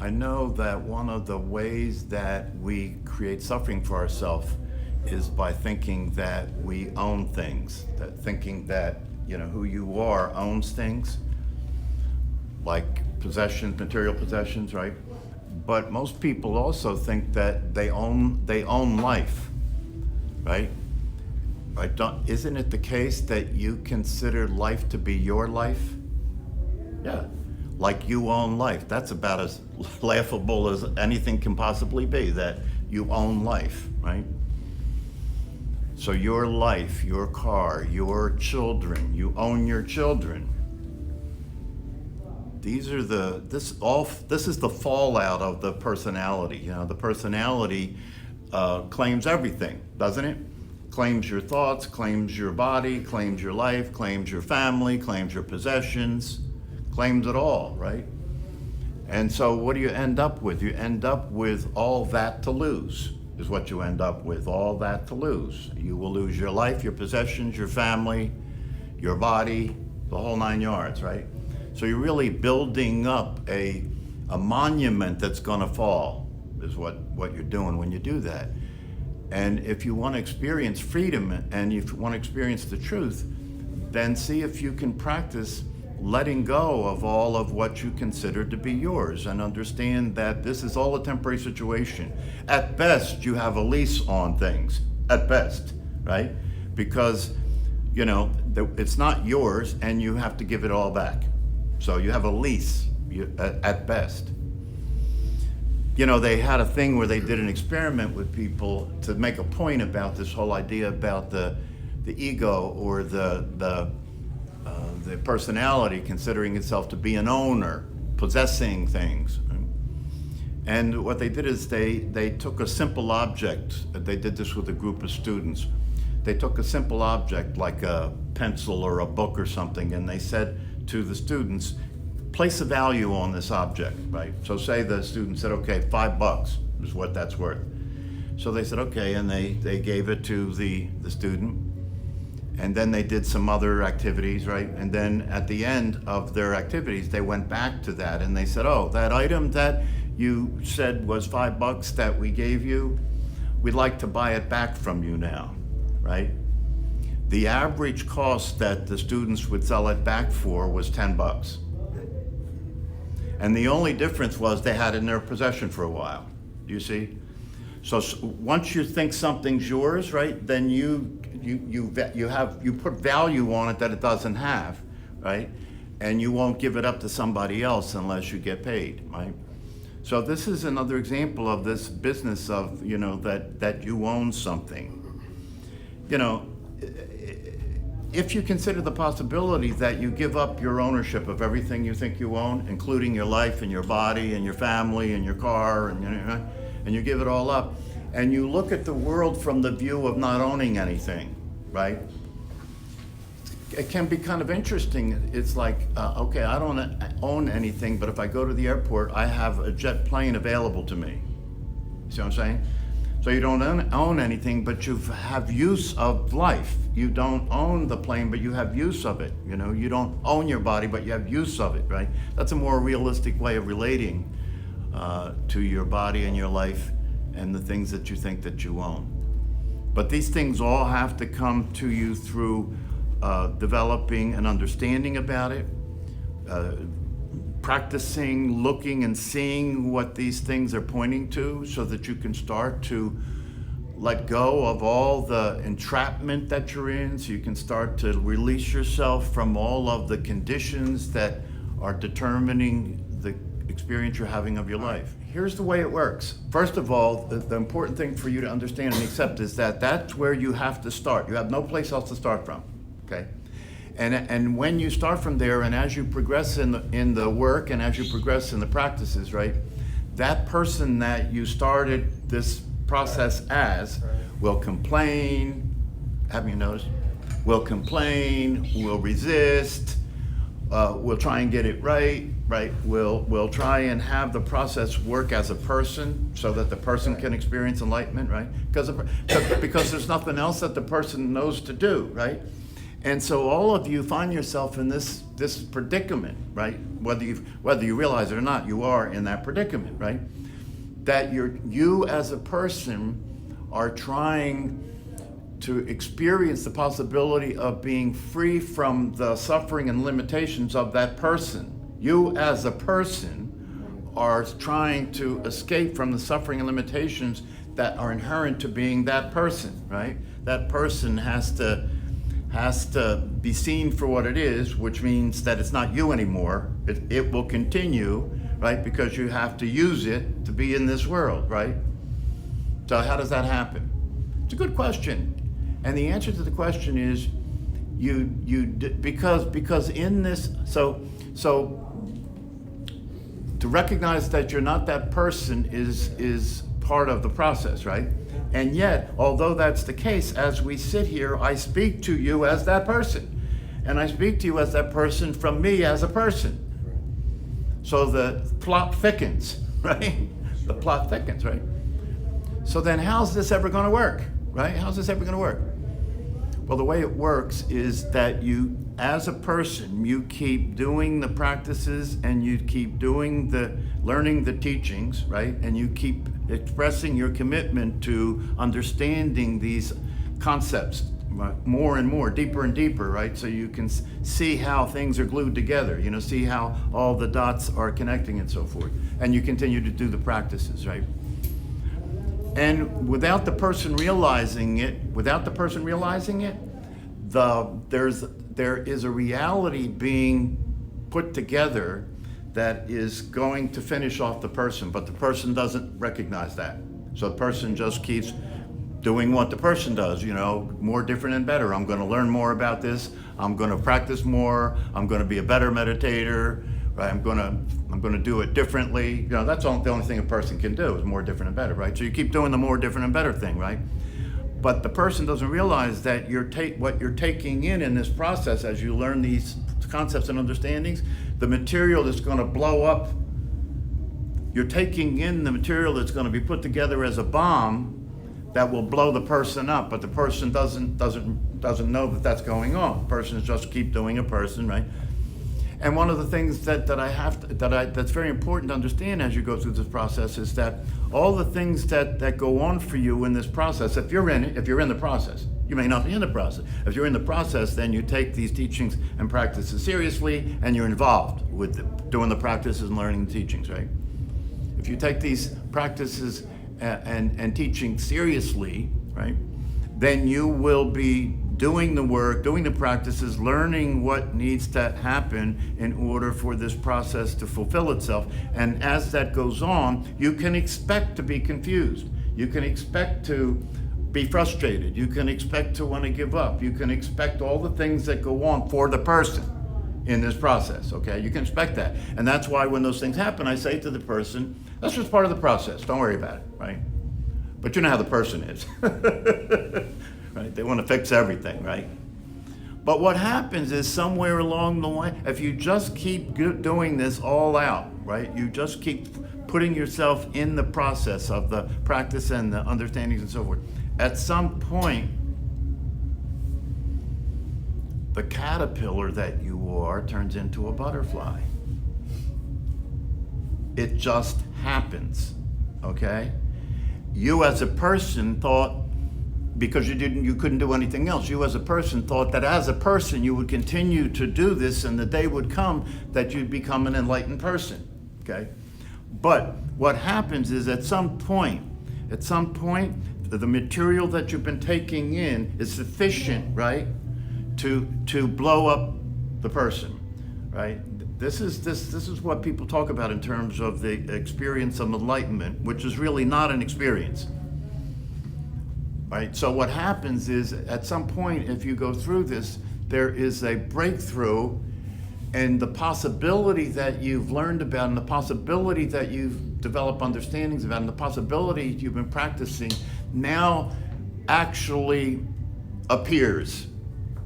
I know that one of the ways that we create suffering for ourselves is by thinking that we own things, that thinking that, who you are owns things, like possessions, material possessions, right? But most people also think that they own life, right? Right? Isn't it the case that you consider life to be your life? Yeah, like you own life. That's about as laughable as anything can possibly be, that you own life, right? So your life, your car, your children, you own your children. This is the fallout of the personality. The personality claims everything, doesn't it? Claims your thoughts, claims your body, claims your life, claims your family, claims your possessions, claims it all, right? And so what do you end up with? You end up with all that to lose, is what you end up with, all that to lose. You will lose your life, your possessions, your family, your body, the whole 9 yards, right? So you're really building up a monument that's gonna fall, is what you're doing when you do that. And if you want to experience freedom and if you want to experience the truth, then see if you can practice letting go of all of what you consider to be yours and understand that this is all a temporary situation. At best, you have a lease on things, at best, right? Because, it's not yours and you have to give it all back. So you have a lease at best. They had a thing where they did an experiment with people to make a point about this whole idea about the ego or the personality considering itself to be an owner, possessing things. And what they did is they took a simple object. They did this with a group of students. They took a simple object like a pencil or a book or something, and they said to the students, place a value on this object, right? So say the student said, okay, $5 is what that's worth. So they said, okay, and they gave it to the student, and then they did some other activities, right? And then at the end of their activities, they went back to that and they said, oh, that item that you said was $5 that we gave you, we'd like to buy it back from you now, right? The average cost that the students would sell it back for was $10. And the only difference was they had it in their possession for a while. Do you see? So once you think something's yours, right, then you put value on it that it doesn't have, right? And you won't give it up to somebody else unless you get paid, right? So this is another example of this business of, that you own something. If you consider the possibility that you give up your ownership of everything you think you own, including your life and your body and your family and your car, and you give it all up, and you look at the world from the view of not owning anything, right? It can be kind of interesting. It's like, okay, I don't own anything, but if I go to the airport, I have a jet plane available to me. See what I'm saying? So you don't own anything, but you have use of life. You don't own the plane, but you have use of it. You don't own your body, but you have use of it, right? That's a more realistic way of relating to your body and your life and the things that you think that you own. But these things all have to come to you through developing an understanding about it, practicing looking and seeing what these things are pointing to so that you can start to let go of all the entrapment that you're in, so you can start to release yourself from all of the conditions that are determining the experience you're having of your life. Here's the way it works. First of all, the important thing for you to understand and accept is that that's where you have to start. You have no place else to start from, okay? And when you start from there, and as you progress in the work and as you progress in the practices, right, that person that you started this process as will complain, have you noticed? Will complain, will resist, will try and get it right, will try and have the process work as a person so that the person can experience enlightenment, right? Because there's nothing else that the person knows to do, right? And so all of you find yourself in this predicament, right? Whether you realize it or not, you are in that predicament, right? That you as a person are trying to experience the possibility of being free from the suffering and limitations of that person. You as a person are trying to escape from the suffering and limitations that are inherent to being that person, right? That person has to be seen for what it is, which means that it's not you anymore. It will continue, right? Because you have to use it to be in this world, right? So how does that happen? It's a good question. And the answer to the question is because in this, so to recognize that you're not that person is part of the process, right? And yet, although that's the case, as we sit here, I speak to you as that person. And I speak to you as that person from me as a person. So the plot thickens, right? The plot thickens, right? So then how's this ever going to work, right? How's this ever going to work? Well, the way it works is that you, as a person, you keep doing the practices and you keep learning the teachings, right? And you keep expressing your commitment to understanding these concepts more and more, deeper and deeper, right? So you can see how things are glued together, see how all the dots are connecting and so forth. And you continue to do the practices, right? And without the person realizing it, there is a reality being put together that is going to finish off the person, but the person doesn't recognize that. So the person just keeps doing what the person does, more, different, and better. I'm going to learn more about this. I'm going to practice more. I'm going to be a better meditator. Right? I'm going to do it differently. That's the only thing a person can do is more, different, and better, right? So you keep doing the more, different, and better thing, right? But the person doesn't realize that what you're taking in this process as you learn these concepts and understandings, the material that's going to blow up. You're taking in the material that's going to be put together as a bomb that will blow the person up, but the person doesn't know that that's going on. The person is just keep doing a person, right? And one of the things that's very important to understand as you go through this process is that all the things that go on for you in this process, if you're in the process, you may not be in the process. If you're in the process, then you take these teachings and practices seriously, and you're involved with doing the practices and learning the teachings, right? If you take these practices and teaching seriously, right, then you will be doing the work, doing the practices, learning what needs to happen in order for this process to fulfill itself. And as that goes on, you can expect to be confused. You can expect to be frustrated. You can expect to want to give up. You can expect all the things that go on for the person in this process, okay? You can expect that. And that's why when those things happen, I say to the person, that's just part of the process. Don't worry about it, right? But you know how the person is. Right? They want to fix everything, right? But what happens is somewhere along the way, if you just keep doing this all out, right? You just keep putting yourself in the process of the practice and the understandings and so forth. At some point, the caterpillar that you are turns into a butterfly. It just happens, okay? You as a person thought, because you couldn't do anything else, you as a person thought that as a person you would continue to do this, and the day would come that you'd become an enlightened person, okay? But what happens is at some point, the material that you've been taking in is sufficient, right, to blow up the person, right? This is what people talk about in terms of the experience of enlightenment, which is really not an experience. Right? So what happens is, at some point, if you go through this, there is a breakthrough, and the possibility that you've learned about, and the possibility that you've developed understandings about, and the possibility you've been practicing now actually appears,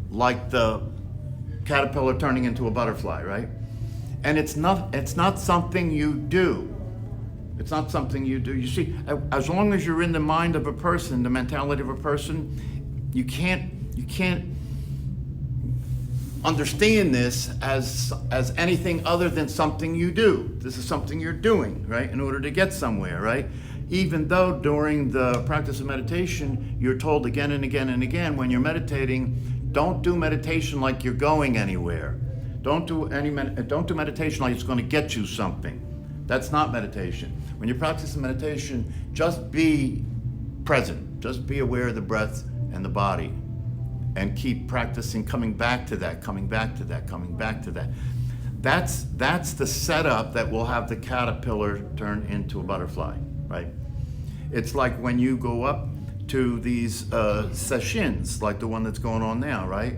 like the caterpillar turning into a butterfly, right? And it's not something you do. It's not something you do. You see, as long as you're in the mind of a person, the mentality of a person, you can't understand this as anything other than something you do. This is something you're doing, right, in order to get somewhere, right? Even though during the practice of meditation, you're told again and again and again, when you're meditating, don't do meditation like you're going anywhere. Don't do meditation like it's going to get you something. That's not meditation. When you're practicing meditation, just be present. Just be aware of the breath and the body. And keep practicing coming back to that, coming back to that, coming back to that. That's the setup that will have the caterpillar turn into a butterfly, right? It's like when you go up to these sessions, like the one that's going on now, right?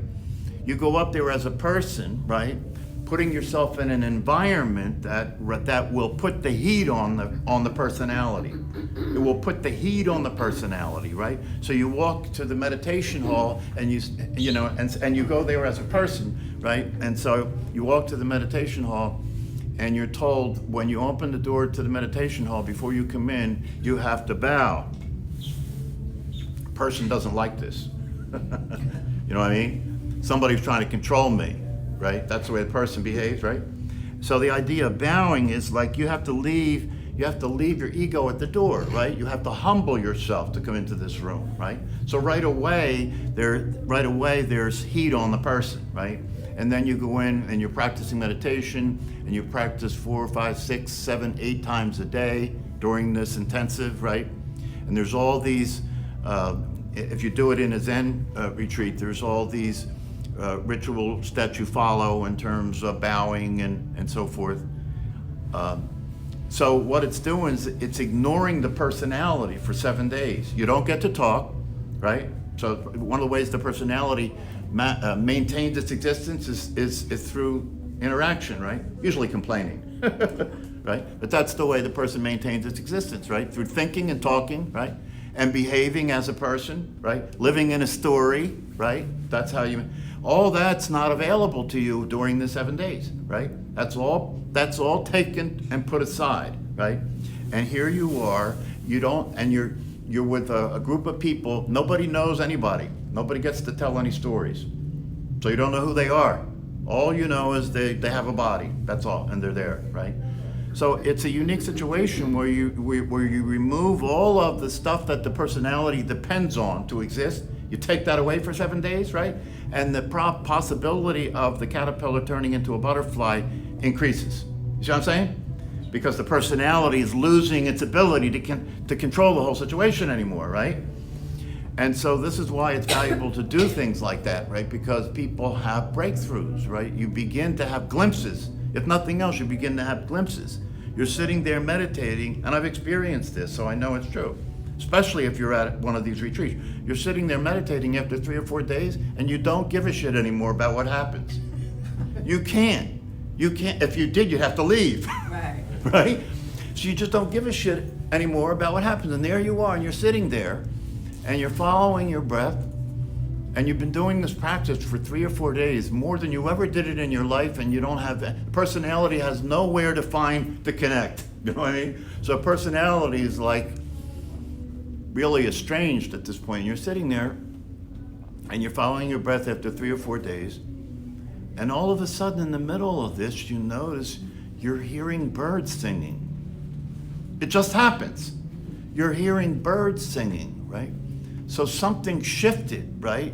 You go up there as a person, right? Putting yourself in an environment that will put the heat on the personality. It will put the heat on the personality, right? So you walk to the meditation hall and you go there as a person, right? And so you walk to the meditation hall and you're told when you open the door to the meditation hall, before you come in, you have to bow. A person doesn't like this. You know what I mean? Somebody's trying to control me. Right? That's the way the person behaves, right? So the idea of bowing is like you have to leave your ego at the door, right? You have to humble yourself to come into this room, right? So right away there's heat on the person, right? And then you go in and you're practicing meditation and you practice 4, 5, 6, 7, 8 times a day during this intensive, right? And there's all these, if you do it in a Zen retreat, there's all these rituals that you follow in terms of bowing and so forth. So what it's doing is it's ignoring the personality for 7 days. You don't get to talk, right? So one of the ways the personality maintains its existence is through interaction, right? Usually complaining, right? But that's the way the person maintains its existence, right? Through thinking and talking, right? And behaving as a person, right? Living in a story, right? That's how you... All that's not available to you during the 7 days, right? That's all taken and put aside, right? And here you are, you're with a group of people, nobody knows anybody. Nobody gets to tell any stories. So you don't know who they are. All you know is they have a body, that's all, and they're there, right? So it's a unique situation where you remove all of the stuff that the personality depends on to exist. You take that away for 7 days, right? And the possibility of the caterpillar turning into a butterfly increases. You see what I'm saying? Because the personality is losing its ability to control the whole situation anymore, right? And so this is why it's valuable to do things like that, right? Because people have breakthroughs, right? You begin to have glimpses. If nothing else, you begin to have glimpses. You're sitting there meditating, and I've experienced this, so I know it's true. Especially if you're at one of these retreats. You're sitting there meditating after 3 or 4 days, and you don't give a shit anymore about what happens. You can't. If you did, you'd have to leave. Right. Right? So you just don't give a shit anymore about what happens. And there you are, and you're sitting there, and you're following your breath, and you've been doing this practice for 3 or 4 days, more than you ever did it in your life, and you don't have that. Personality has nowhere to find to connect. You know what I mean? So personality is like really estranged at this point. You're sitting there and you're following your breath after 3 or 4 days, and all of a sudden in the middle of this you notice you're hearing birds singing. It just happens. You're hearing birds singing, right? So something shifted, right?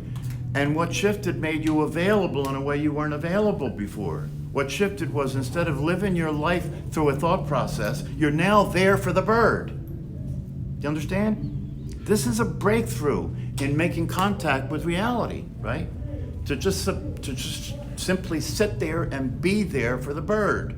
And what shifted made you available in a way you weren't available before. What shifted was, instead of living your life through a thought process, you're now there for the bird. Do you understand? This is a breakthrough in making contact with reality, right? To just simply sit there and be there for the bird.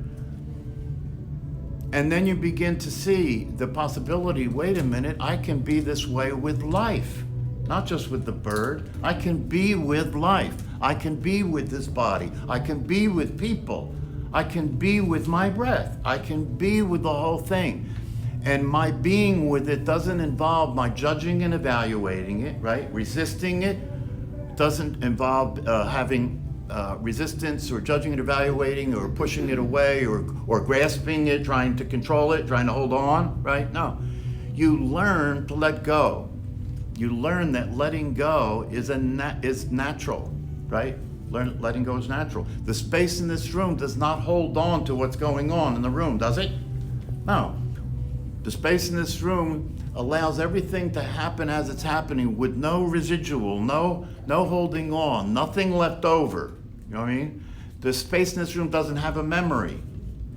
And then you begin to see the possibility, wait a minute, I can be this way with life. Not just with the bird, I can be with life. I can be with this body. I can be with people. I can be with my breath. I can be with the whole thing. And my being with it doesn't involve my judging and evaluating it, right? Resisting it doesn't involve having resistance or judging and evaluating or pushing it away or grasping it, trying to control it, trying to hold on, right? No. You learn to let go. You learn that letting go is natural, right? Letting go is natural. The space in this room does not hold on to what's going on in the room, does it? No. The space in this room allows everything to happen as it's happening with no residual, no holding on, nothing left over. You know what I mean? The space in this room doesn't have a memory,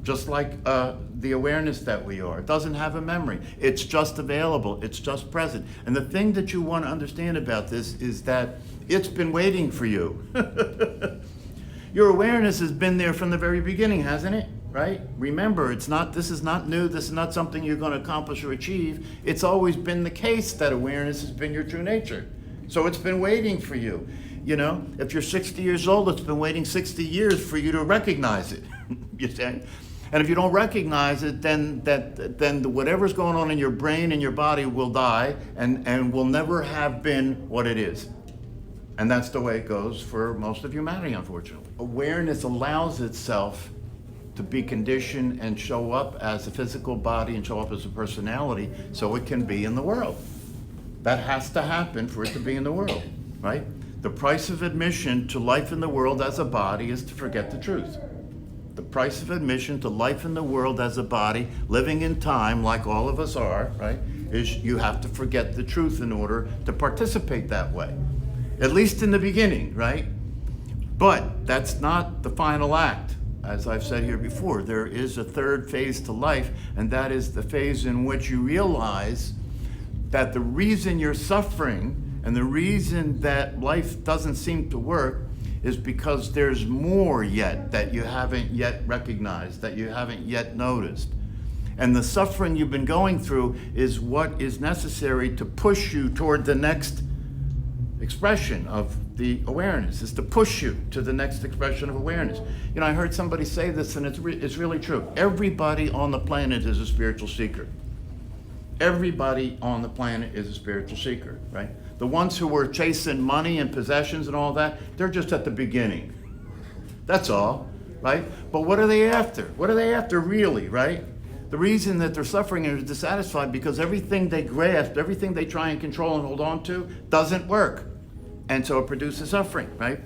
just like the awareness that we are. It doesn't have a memory. It's just available. It's just present. And the thing that you want to understand about this is that it's been waiting for you. Your awareness has been there from the very beginning, hasn't it? Right? Remember, this is not new. This is not something you're going to accomplish or achieve. It's always been the case that awareness has been your true nature. So it's been waiting for you. You know, if you're 60 years old, it's been waiting 60 years for you to recognize it. You see? And if you don't recognize it, then whatever's going on in your brain and your body will die and will never have been what it is. And that's the way it goes for most of humanity, unfortunately. Awareness allows itself to be conditioned and show up as a physical body and show up as a personality so it can be in the world. That has to happen for it to be in the world, right? The price of admission to life in the world as a body is to forget the truth. The price of admission to life in the world as a body, living in time like all of us are, right, is you have to forget the truth in order to participate that way. At least in the beginning, right? But that's not the final act. As I've said here before, there is a third phase to life, and that is the phase in which you realize that the reason you're suffering and the reason that life doesn't seem to work is because there's more yet that you haven't yet recognized, that you haven't yet noticed. And the suffering you've been going through is what is necessary to push you toward the next expression of the awareness, is to push you to the next expression of awareness. You know, I heard somebody say this, and it's really true. Everybody on the planet is a spiritual seeker. Everybody on the planet is a spiritual seeker, right? The ones who were chasing money and possessions and all that, they're just at the beginning. That's all, right? But what are they after? What are they after really, right? The reason that they're suffering and are dissatisfied because everything they grasp, everything they try and control and hold on to doesn't work. And so it produces suffering, right?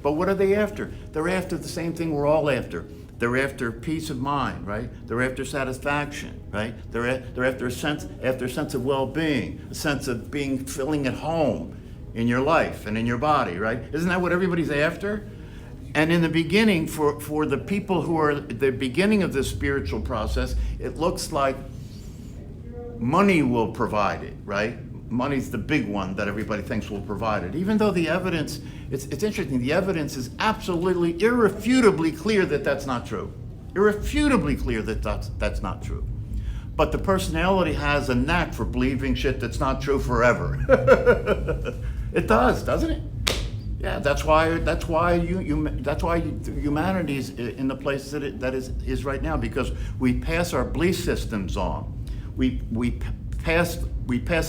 But what are they after? They're after the same thing we're all after. They're after peace of mind, right? They're after satisfaction, right? They're after a sense of well-being, a sense of feeling at home in your life and in your body, right? Isn't that what everybody's after? And in the beginning, for the people who are at the beginning of this spiritual process, it looks like money will provide it, right? Money's the big one that everybody thinks will provide it. Even though the evidence, it's interesting, the evidence is absolutely, irrefutably clear that that's not true. Irrefutably clear that that's not true. But the personality has a knack for believing shit that's not true forever. It does, doesn't it? Yeah, that's why humanity is in the place that it is right now, because we pass our belief systems on. We pass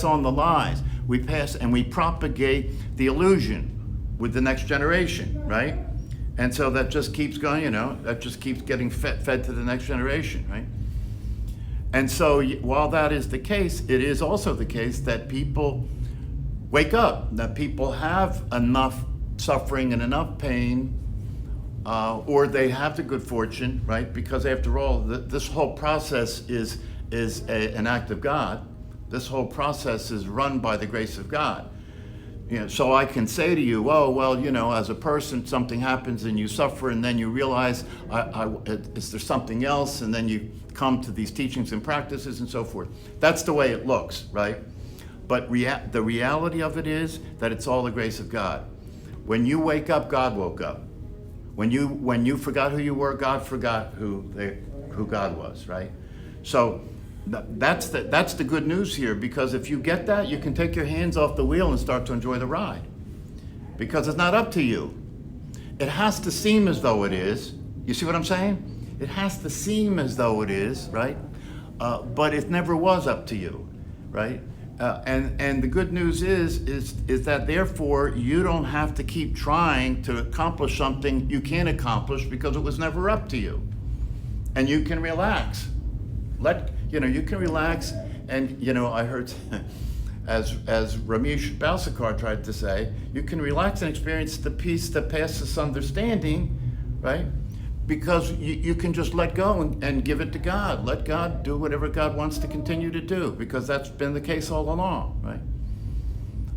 on the lies. We propagate the illusion with the next generation, right? And so that just keeps going, you know, that just keeps getting fed to the next generation, right? And so while that is the case, it is also the case that people wake up, that people have enough suffering and enough pain, or they have the good fortune, right? Because after all, this whole process is an act of God. This whole process is run by the grace of God. You know, so I can say to you, oh, well, you know, as a person, something happens and you suffer, and then you realize, is there something else? And then you come to these teachings and practices and so forth. That's the way it looks, right? But the reality of it is that it's all the grace of God. When you wake up, God woke up. When you forgot who you were, God forgot who God was, right? So that's the good news here, because if you get that, you can take your hands off the wheel and start to enjoy the ride. Because it's not up to you. It has to seem as though it is. You see what I'm saying? It has to seem as though it is, right? But it never was up to you, right? And the good news is that therefore you don't have to keep trying to accomplish something you can't accomplish because it was never up to you. And you can relax. You can relax. And, you know, I heard as Ramesh Balsekar tried to say, you can relax and experience the peace that passes understanding, right? Because you can just let go and give it to God. Let God do whatever God wants to continue to do, because that's been the case all along, right?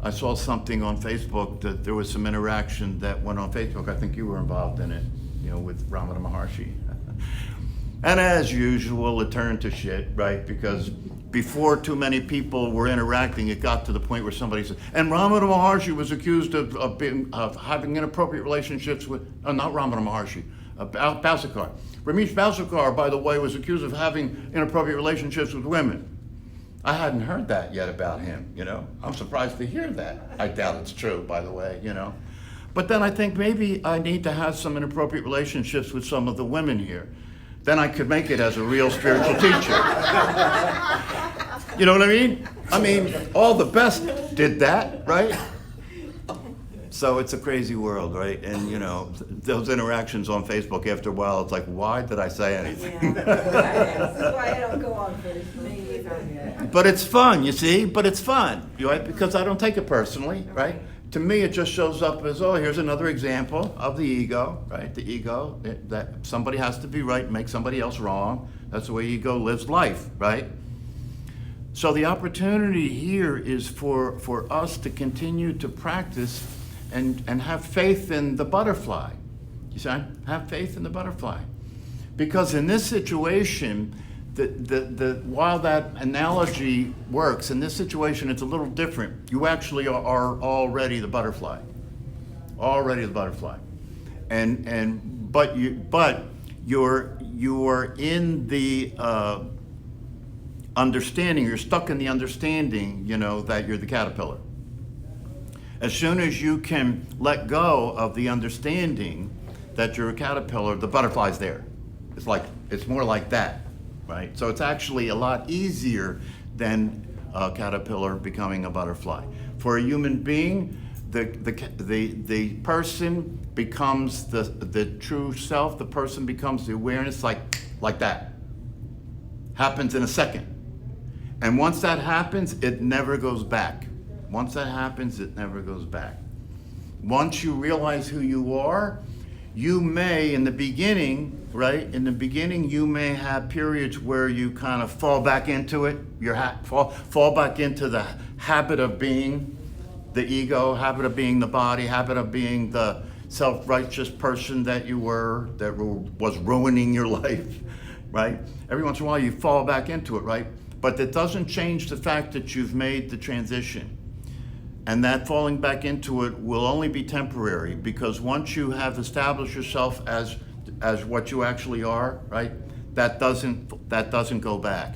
I saw something on Facebook that there was some interaction that went on Facebook. I think you were involved in it, with Ramana Maharshi. And as usual, it turned to shit, right? Because before too many people were interacting, it got to the point where somebody said, and Ramana Maharshi was accused of having inappropriate relationships with, not Ramana Maharshi, Balsekar. Ramesh Balsekar, by the way, was accused of having inappropriate relationships with women. I hadn't heard that yet about him, I'm surprised to hear that. I doubt it's true, by the way, But then I think maybe I need to have some inappropriate relationships with some of the women here. Then I could make it as a real spiritual teacher. You know what I mean? All the best did that, right? So it's a crazy world, right? And those interactions on Facebook, after a while, it's like, why did I say anything? Yeah. That's why I don't go on Facebook. But it's fun, you see? But it's fun, right? Because I don't take it personally, right? To me, it just shows up as, here's another example of the ego, right? The ego, that somebody has to be right and make somebody else wrong. That's the way ego lives life, right? So the opportunity here is for us to continue to practice and have faith in the butterfly. You see? Have faith in the butterfly. Because in this situation, while that analogy works, in this situation it's a little different. You actually are already the butterfly. Already the butterfly. But you're in the understanding, you're stuck in the understanding, that you're the caterpillar. As soon as you can let go of the understanding that you're a caterpillar, the butterfly's there. It's more like that. Right? So it's actually a lot easier than a caterpillar becoming a butterfly. For a human being, the person becomes the true self. The person becomes the awareness, like that. Happens in a second. And once that happens, it never goes back. Once that happens, it never goes back. Once you realize who you are, you may, in the beginning, right? In the beginning, you may have periods where you kind of fall back into it. Fall back into the habit of being the ego, habit of being the body, habit of being the self-righteous person that you were, that was ruining your life, right? Every once in a while, you fall back into it, right? But that doesn't change the fact that you've made the transition. And that falling back into it will only be temporary, because once you have established yourself as what you actually are, right? That doesn't go back.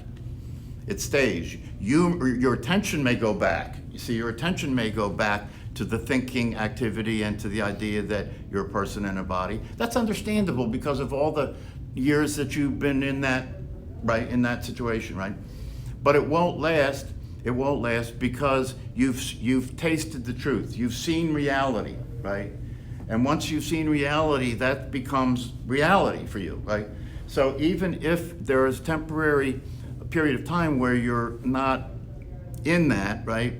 It stays. Your attention may go back. You see, your attention may go back to the thinking activity and to the idea that you're a person in a body. That's understandable because of all the years that you've been in that, right? In that situation, right? But it won't last. It won't last because you've tasted the truth. You've seen reality, right? And once you've seen reality, that becomes reality for you, right? So even if there is temporary period of time where you're not in that, right?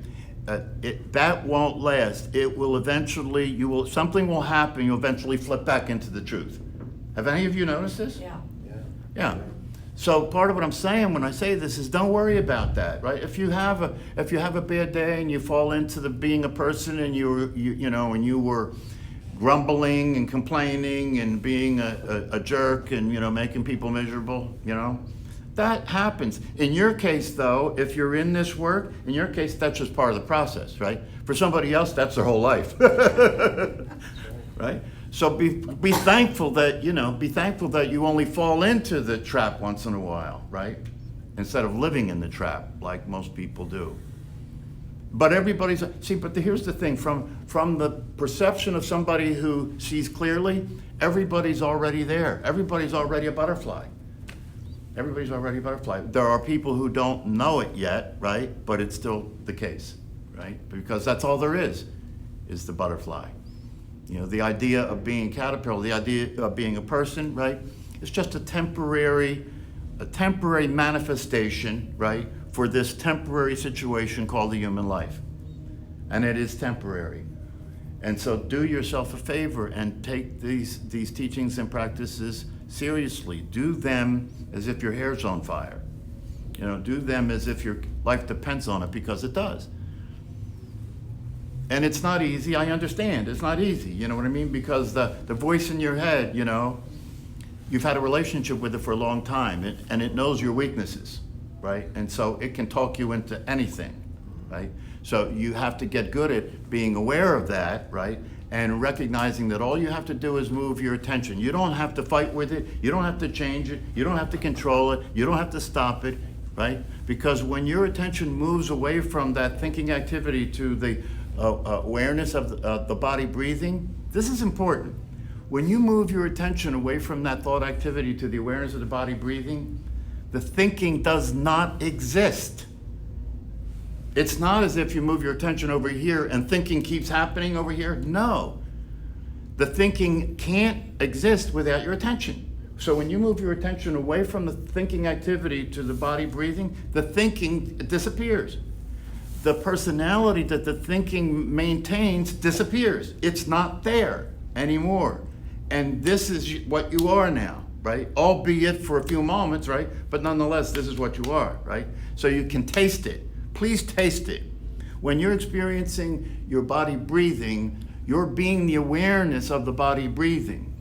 That won't last. It will eventually, something will happen. You'll eventually flip back into the truth. Have any of you noticed this? Yeah. So part of what I'm saying when I say this is don't worry about that, right? If you have a bad day and you fall into being a person and you were grumbling and complaining and being a jerk and making people miserable, that happens. In your case, though, if you're in this work, in your case, that's just part of the process, right? For somebody else, that's their whole life, right? So be thankful that you only fall into the trap once in a while, right? Instead of living in the trap like most people do. But here's the thing, from the perception of somebody who sees clearly, everybody's already there. Everybody's already a butterfly. Everybody's already a butterfly. There are people who don't know it yet, right? But it's still the case, right? Because that's all there is the butterfly. The idea of being a caterpillar, the idea of being a person, right? It's just a temporary manifestation, right? for this temporary situation called the human life. And it is temporary. And so do yourself a favor and take these teachings and practices seriously. Do them as if your hair's on fire. Do them as if your life depends on it, because it does. And it's not easy, I understand. It's not easy, you know what I mean? Because the voice in your head, you've had a relationship with it for a long time, and it knows your weaknesses, right? And so it can talk you into anything, right? So you have to get good at being aware of that, right? And recognizing that all you have to do is move your attention. You don't have to fight with it. You don't have to change it. You don't have to control it. You don't have to stop it, right? Because when your attention moves away from that thinking activity to the awareness of the body breathing, this is important. When you move your attention away from that thought activity to the awareness of the body breathing, the thinking does not exist. It's not as if you move your attention over here and thinking keeps happening over here. No. The thinking can't exist without your attention. So when you move your attention away from the thinking activity to the body breathing, the thinking disappears. The personality that the thinking maintains disappears. It's not there anymore. And this is what you are now, right? Albeit for a few moments, right? But nonetheless, this is what you are, right? So you can taste it. Please taste it. When you're experiencing your body breathing, you're being the awareness of the body breathing.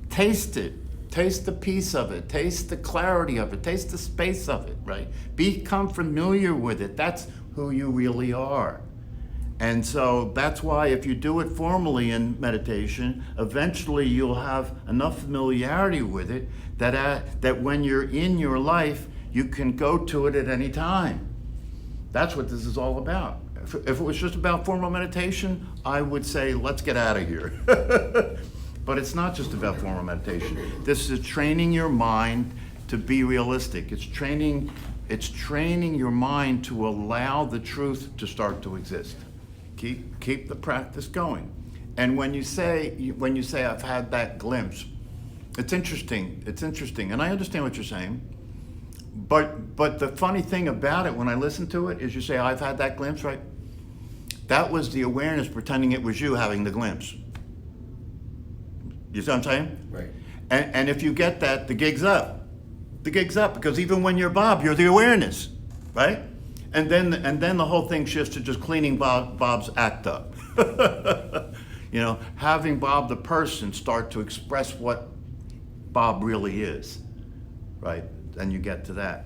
Taste it. Taste the peace of it. Taste the clarity of it. Taste the space of it, right? Become familiar with it. That's who you really are. And so that's why if you do it formally in meditation, eventually you'll have enough familiarity with it that when you're in your life, you can go to it at any time. That's what this is all about. If it was just about formal meditation, I would say, let's get out of here. But it's not just about formal meditation. This is training your mind to be realistic. It's training your mind to allow the truth to start to exist. Keep the practice going. And when you say I've had that glimpse, it's interesting, and I understand what you're saying. But the funny thing about it, when I listen to it, is you say, I've had that glimpse, right? That was the awareness pretending it was you having the glimpse. You see what I'm saying? Right. And if you get that, the gig's up. The gig's up, because even when you're Bob, you're the awareness, right? And then the whole thing shifts to just cleaning Bob's act up. Having Bob the person start to express what Bob really is, right? And you get to that.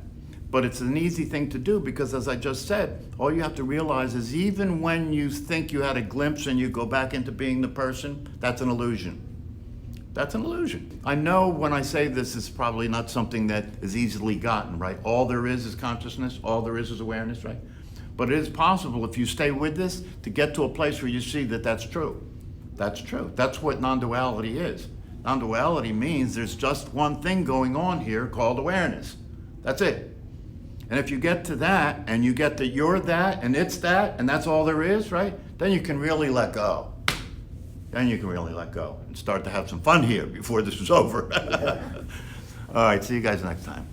But it's an easy thing to do, because as I just said, all you have to realize is even when you think you had a glimpse and you go back into being the person, that's an illusion. That's an illusion. I know when I say this, it's probably not something that is easily gotten, right? All there is consciousness, all there is awareness, right? But it is possible, if you stay with this, to get to a place where you see that that's true. That's true. That's what non-duality is. Non-duality means there's just one thing going on here called awareness. That's it. And if you get to that, and you get that you're that, and it's that, and that's all there is, right? Then you can really let go. Then you can really let go and start to have some fun here before this is over. All right, see you guys next time.